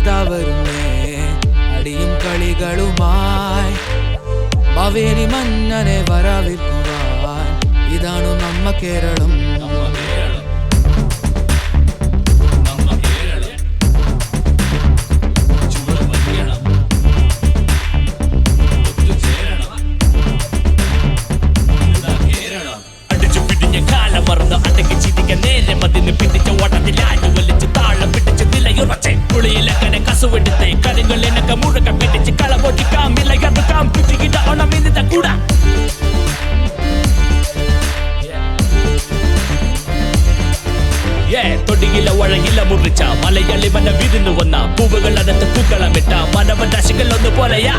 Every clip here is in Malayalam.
ഇതാ വരുന്നേ അടിയും കളികളുമായി മാവേലി മന്നനെ വരവേൽക്കുവാൻ ഇതാണു നമ്മ കേരളം. തൊടിയില വഴകില മുറിച്ച മലയാളി മന വിരുന്നു വന്ന പൂവുകൾ അകത്ത് പൂക്കളമിട്ട മനവരാശികൾ ഒന്ന് പോലെയാ.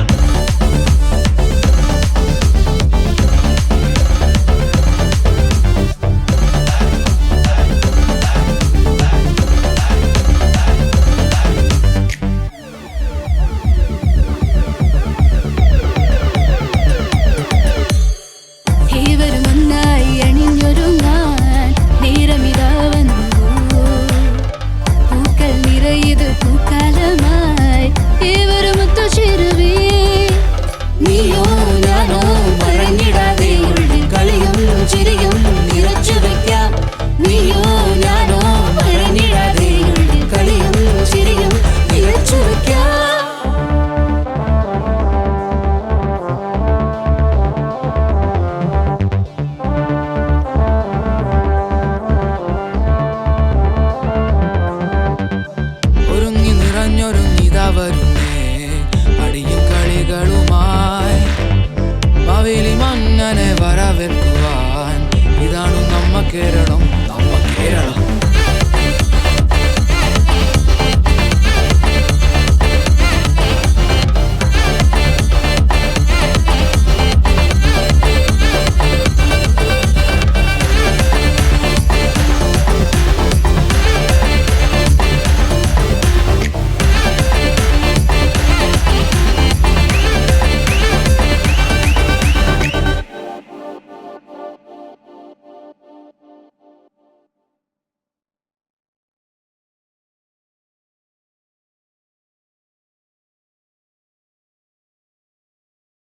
അടിയും കളികളുമായി മാവേലി മന്നനെ വരവേൽക്കുവാൻ ഇതാണു നമ്മ കേരളം.